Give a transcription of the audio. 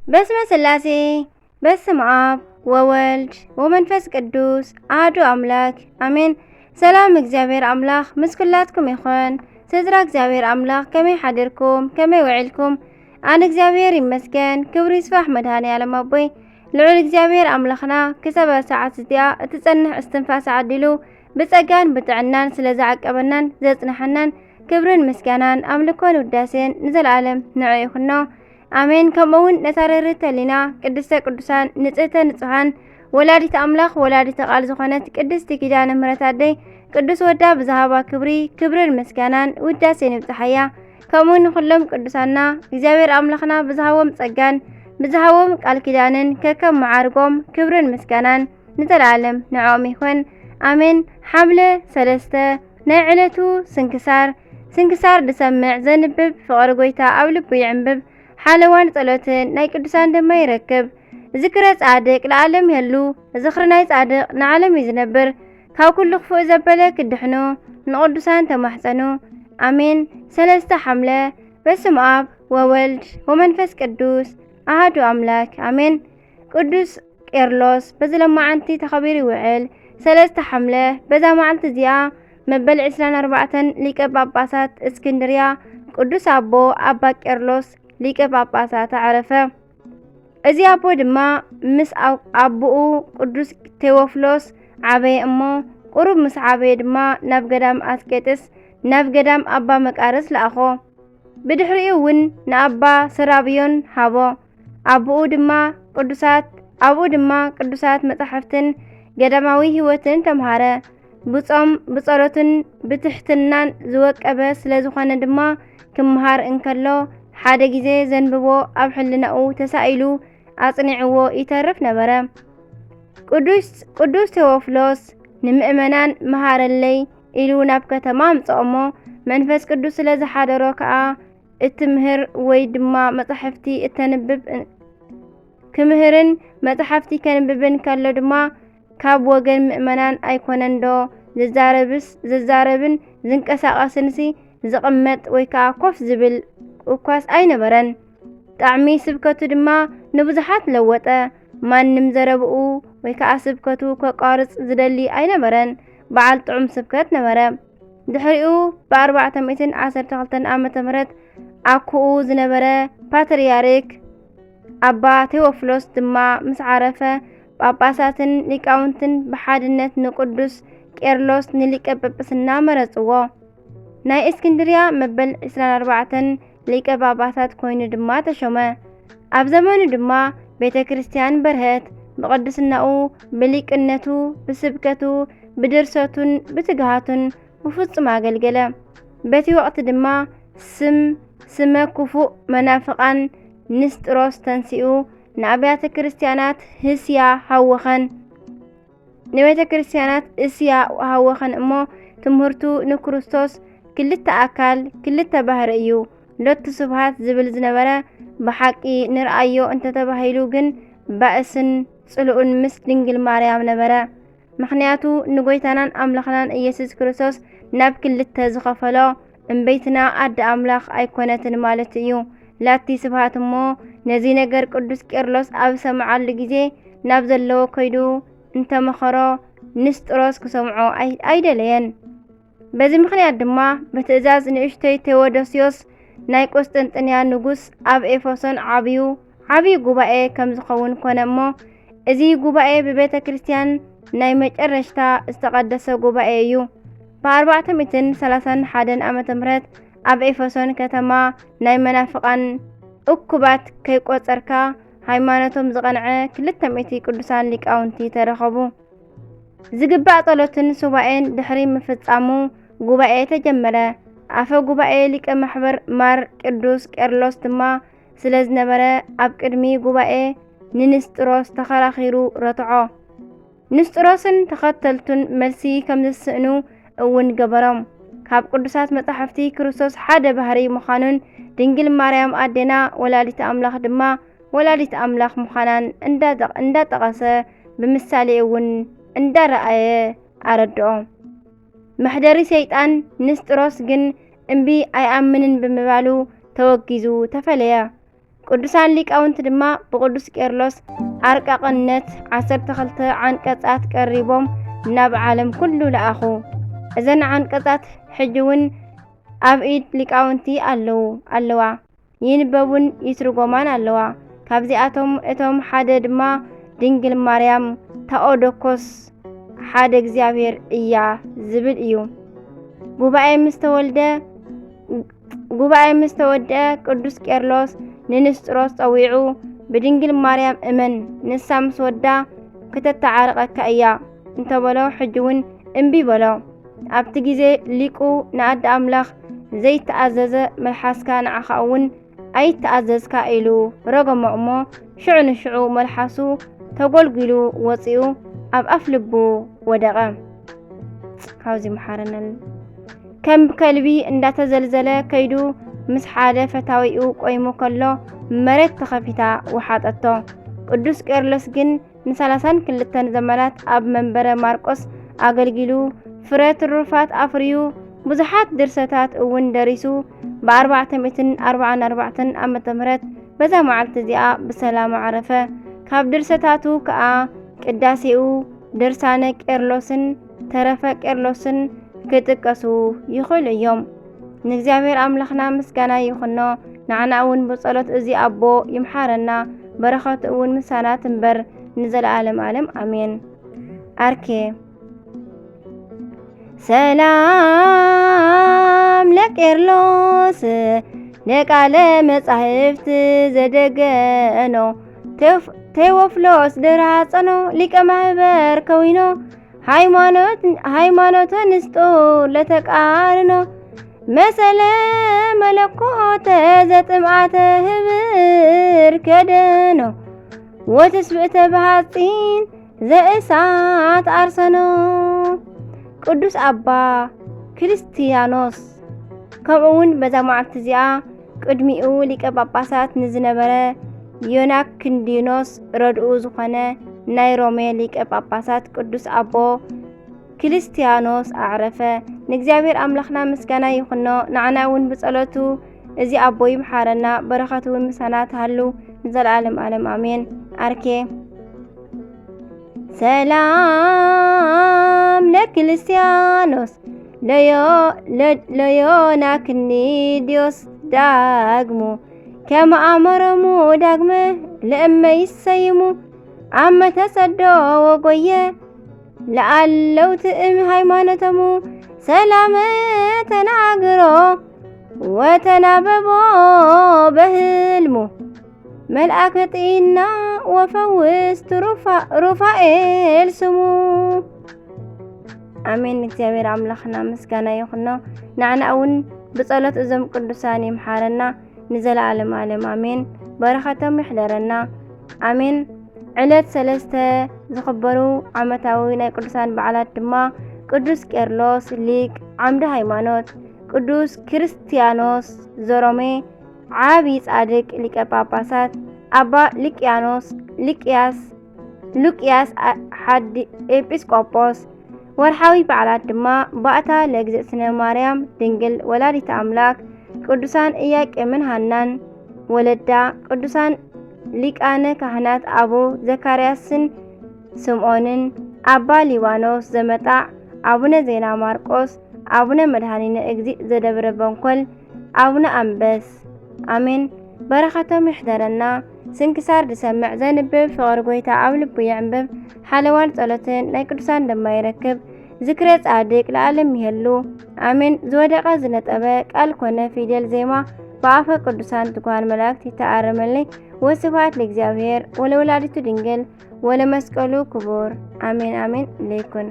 በስመ ስላሴ በስመ አብ ወወልድ ወመንፈስ ቅዱስ አሐዱ አምላክ አሜን። ሰላም እግዚአብሔር አምላክ ምስ ኩላትኩም ይኹን። ስድራ እግዚአብሔር አምላክ ከመይ ሓዲርኩም ከመይ ውዒልኩም? አነ እግዚአብሔር ይመስገን። ክብሪ ይስፋሕ መድኃኔዓለም አቦይ ልዑል እግዚአብሔር አምላኽና ክሰበ ሰዓት እዚኣ እትጸንሕ እስትንፋስ ዓዲሉ ብጸጋን ብጥዕናን ስለ ዝዓቀበናን ዘጽንሐናን ክብርን ምስጋናን አምልኮን ውዳሴን ንዘለዓለም ንዑ ይኹኖ አሜን። ከምኡውን ነታረርት ህሊና ቅድስተ ቅዱሳን ንጽህተ ንጹሃን ወላዲተ አምላኽ ወላዲተ ቃል ዝኾነት ቅድስቲ ኪዳነ ምሕረት አደይ ቅዱስ ወዳ ብዝሃባ ክብርን ምስጋናን ውዳሴን ይብጽሐያ። ከምኡውን ንኹሎም ቅዱሳና እግዚአብሔር አምላኽና ብዝሃቦም ጸጋን ብዝሃቦም ቃል ኪዳንን ከከም መዓርጎም ክብርን ምስጋናን ንዘለዓለም ንዖም ይኹን አሜን። ሓምለ 3 ናይ ዕለቱ ስንክሳር ድሰምዕ ዘንብብ ፍቕሪ ጎይታ ኣብ ልቡ ይዕንብብ ሓለዋን ጸሎትን ናይ ቅዱሳን ድማ ይረክብ። ዝክረ ጻድቅ ለዓለም ይህሉ ዝኽሪ ናይ ጻድቅ ንዓለም እዩ ዝነብር። ካብ ኩሉ ክፉእ ዘበለ ክድሕኑ ንቅዱሳን ተማሕፀኑ አሜን። 3 ሓምለ በስመ አብ ወወልድ ወመንፈስ ቅዱስ አሐዱ አምላክ አሜን። ቅዱስ ቄርሎስ በዝለማዓንቲ ተኸቢሩ ይውዕል። 3 ሓምለ በዛ መዓልቲ እዚኣ መበል 24 ሊቀ ጳጳሳት እስክንድርያ ቅዱስ አቦ አባ ቄርሎስ ሊቀ ጳጳሳት ዓረፈ። እዚ አቦ ድማ ምስ አቡኡ ቅዱስ ቴዎፍሎስ ዓበየ እሞ ቁሩብ ምስ ዓበየ ድማ ናብ ገዳም አስቄጥስ ናብ ገዳም አባ መቃርስ ለኣኾ። ብድሕሪኡ እውን ንአባ ሰራብዮን ሃቦ። አብኡ ድማ ቅዱሳት መጻሕፍትን ገዳማዊ ህይወትን ተምሃረ። ብጾም ብጸሎትን ብትሕትናን ዝወቀበ ስለ ዝኾነ ድማ ክምሃር እንከሎ ሓደ ጊዜ ዘንብቦ ኣብ ሕልናኡ ተሳኢሉ አጽኒዕዎ ይተርፍ ነበረ። ቅዱስ ቴዎፍሎስ ንምእመናን መሃረለይ ኢሉ ናብ ከተማ ኣምጽኦሞ መንፈስ ቅዱስ ስለ ዝሓደሮ ከዓ እትምህር ወይ ድማ መጻሕፍቲ እተንብብ ክምህርን መጻሕፍቲ ከንብብን ከሎ ድማ ካብ ወገን ምእመናን ኣይኮነንዶ ዝዛረብን ዝንቀሳቐስንሲ ዝቕመጥ ወይ ከዓ ኮፍ ዝብል እኳስ ኣይነበረን። ጣዕሚ ስብከቱ ድማ ንብዙሓት ለወጠ። ማንም ዘረብኡ ወይ ከዓ ስብከቱ ከቋርጽ ዝደሊ ኣይነበረን። በዓል ጥዑም ስብከት ነበረ። ድሕሪኡ ብ412 ዓመተ ምህረት ኣኩኡ ዝነበረ ፓትርያርክ አባ ቴዎፍሎስ ድማ ምስ ዓረፈ ጳጳሳትን ሊቃውንትን ብሓድነት ንቅዱስ ቄርሎስ ንሊቀ ጵጵስና መረጽዎ። ናይ እስክንድርያ መበል 24 ሊቀ ጳጳሳት ኮይኑ ድማ ተሾመ። ኣብ ዘመኑ ድማ ቤተ ክርስቲያን በርሀት። ብቅድስናኡ ብሊቅነቱ ብስብከቱ ብድርሰቱን ብትግሃቱን ብፍጹም አገልገለ። በቲ ወቅቲ ድማ ስመ ክፉእ መናፍቃን ንስጥሮስ ተንሲኡ ንቤተ ክርስቲያናት እስያ ሃወኸን እሞ ትምህርቱ ንክርስቶስ ክልተ አካል ክልተ ባህሪ እዩ ሎቱ ስብሃት ዝብል ዝነበረ ብሓቂ ንርአዮ እንተተባሂሉ ግን ባእስን ጽልኡን ምስ ድንግል ማርያም ነበረ። ምክንያቱ ንጎይታናን አምላኽናን ኢየሱስ ክርስቶስ ናብ ክልተ ዝኸፈሎ እምበይትና አዲ አምላኽ ኣይኮነትን ማለት እዩ። ላቲ ስብሃት እሞ ነዚ ነገር ቅዱስ ቄርሎስ ኣብ ሰምዓሉ ጊዜ ናብ ዘለዎ ከይዱ እንተመኸሮ ንስጥሮስ ክሰምዖ ኣይደለየን። በዚ ምክንያት ድማ በትእዛዝ ንእሽተይ ቴዎዶስዮስ ናይ ቆስጠንጥንያ ንጉስ ኣብ ኤፌሶን ዓብዩ ጉባኤ ከም ዝኸውን ኮነ እሞ እዚ ጉባኤ ብቤተ ክርስቲያን ናይ መጨረሽታ ዝተቀደሰ ጉባኤ እዩ። ብ431 ዓመተ ምህረት ኣብ ኤፌሶን ከተማ ናይ መናፍቃን እኩባት ከይቆጸርካ ሃይማኖቶም ዝቐንዐ 200 ቅዱሳን ሊቃውንቲ ተረኸቡ። ዝግባእ ጸሎትን ሱባኤን ድሕሪ ምፍጻሙ ጉባኤ ተጀመረ። ኣፈ ጉባኤ ሊቀ ማሕበር ማር ቅዱስ ቄርሎስ ድማ ስለ ዝነበረ ኣብ ቅድሚ ጉባኤ ንንስጥሮስ ተኸራኺሩ ረትዖ። ንስጥሮስን ተኸተልቱን መልሲ ከም ዝስእኑ እውን ገበሮም። ካብ ቅዱሳት መጻሕፍቲ ክርስቶስ ሓደ ባህሪ ምዃኑን ድንግል ማርያም ኣዴና ወላዲተ አምላኽ ድማ ወላዲተ አምላኽ ምዃናን እንዳጠቐሰ ብምሳሌ እውን እንዳረአየ ኣረድኦ። መሕደሪ ሰይጣን ንስጥሮስ ግን እምቢ ኣይኣምንን ብምባሉ ተወጊዙ ተፈለየ። ቅዱሳን ሊቃውንቲ ድማ ብቅዱስ ቄርሎስ አርቃቅነት 12 ዓንቀጻት ቀሪቦም ናብ ዓለም ኩሉ ለኣኹ። እዘን ዓንቀጻት ሕጂ እውን ኣብ ኢድ ሊቃውንቲ ኣለዋ ይንበቡን ይትርጎማን ኣለዋ። ካብዚኣቶም እቶም ሓደ ድማ ድንግል ማርያም ተኦዶኮስ ሓደ እግዚአብሔር እያ ዝብል እዩ። ጉባኤ ምስ ተወልደ ቅዱስ ቄርሎስ ንንስጥሮስ ፀዊዑ ብድንግል ማርያም እመን ንሳ ምስ ወዳ ከተተዓርቀካ እያ እንተበሎ ሕጂ እውን እምቢ በሎ። ኣብቲ ግዜ ሊቁ ንኣደ ኣምላኽ ዘይተኣዘዘ መልሓስካ ንዓኻ እውን ኣይተኣዘዝካ ኢሉ ረገሞ እሞ ሽዑ ንሽዑ መልሓሱ ተጎልጊሉ ወፂኡ ኣብ ኣፍ ልቡ ወደቐ። ካብዚ መሓረና ከም ከልቢ እንዳተዘልዘለ ከይዱ ምስ ሓደ ፈታዊኡ ቆይሙ ከሎ መሬት ተኸፊታ ወሓጠቶ። ቅዱስ ቄርሎስ ግን ን32 ዘመናት ኣብ መንበረ ማርቆስ ኣገልጊሉ ፍረ ትሩፋት ኣፍርዩ ብዙሓት ድርሰታት እውን ደሪሱ ብ444 ዓመተ ምህረት በዛ መዓልቲ እዚኣ ብሰላም ዓረፈ። ካብ ድርሰታቱ ከዓ ቅዳሴኡ፣ ድርሳነ ቄርሎስን ተረፈ ቄርሎስን ክጥቀሱ ይኽእሉ እዮም። ንእግዚአብሔር ኣምላኽና ምስጋና ይኹኖ። ንዓና እውን ብጸሎት እዚ ኣቦ ይምሓረና፣ በረኸቱ እውን ምሳና ትንበር ንዘለዓለም ዓለም ኣሜን። አርኬ ሰላም ለቄርሎስ ለቃለ መጻሕፍት ዘደገኖ ቴዎፍሎስ ድራጸኖ ሊቀ ማህበር ከዊኖ ሃይማኖተ ንስጡር ለተቃርኖ መሰለ መለኮተ ዘጥምዓተ ህብር ከደኖ ወትስብእተ በሃጺን ዘእሳት አርሰኖ። ቅዱስ አባ ክርስቲያኖስ ከምኡውን በዛ መዓልቲ እዚኣ ቅድሚኡ ሊቀ ጳጳሳት ንዝነበረ ዮናክንዲኖስ ረድኡ ዝኾነ ናይ ሮሜ ሊቀ ጳጳሳት ቅዱስ አቦ ክርስቲያኖስ አዕረፈ። ንእግዚአብሔር አምላኽና ምስጋና ይኹኖ። ንዓና እውን ብጸሎቱ እዚ አቦ ይምሓረና፣ በረኸቱ እውን ምሳና ትሃሉ ንዘለዓለም ዓለም አሜን። አርኬ ሰላም ለክርስቲያኖስ ለዮናክኒዲዮስ ዳግሙ ከመአመረሙ ዳግመ ለእመ ይሰይሙ አመ ተሰዶ ወጎየ ለአለው ትእም ሃይማኖተሙ ሰላመ ተናግሮ ወተናበቦ በህልሙ መልአከ ጤና ወፈውስ ሩፋኤል ስሙ። አሜን። እግዚአብሔር አምላኽና ምስጋና ይኹኖ። ንዓና እውን ብጸሎት እዞም ቅዱሳን ይምሓረና ንዘለዓለም ዓለም አሜን። በረኸቶም ይሕደረና አሜን። ዕለት 3 ዝኽበሩ ዓመታዊ ናይ ቅዱሳን በዓላት ድማ ቅዱስ ቄርሎስ ሊቅ ዓምደ ሃይማኖት፣ ቅዱስ ክርስቲያኖስ ዘሮሜ ዓብይ ጻድቅ ሊቀ ጳጳሳት፣ አባ ሉቅያስ ሓዲ ኤጲስቆጶስ። ወርሓዊ በዓላት ድማ ባእታ ለእግዝእትነ ማርያም ድንግል ወላዲተ አምላክ፣ ቅዱሳን ኢያቄምን ሃናን ወለዳ፣ ቅዱሳን ሊቃነ ካህናት አቡ ዘካርያስን ስምዖንን፣ አባ ሊባኖስ ዘመጣዕ፣ አቡነ ዜና ማርቆስ፣ አቡነ መድኃኒነ እግዚእ ዘደብረ በንኮል፣ አቡነ አንበስ አሜን። በረኸቶም ይሕደረና። ስንክሳር ድሰምዕ ዘንብብ ፍቕሪ ጎይታ ኣብ ልቡ ይዕንብብ። ሓለዋን ጸሎትን ናይ ቅዱሳን ድማ ይረክብ። ዝክረ ጻድቅ ለዓለም ይሄሉ አሜን። ዝወደቐ ዝነጠበ ቃል ኮነ ፊደል ዜማ በአፈ ቅዱሳን ትጓን መላእክት ይተአረመልኝ። ወስብሐት ለእግዚአብሔር ወለወላዲቱ ድንግል ወለመስቀሉ ክቡር አሜን አሜን። ለይኩን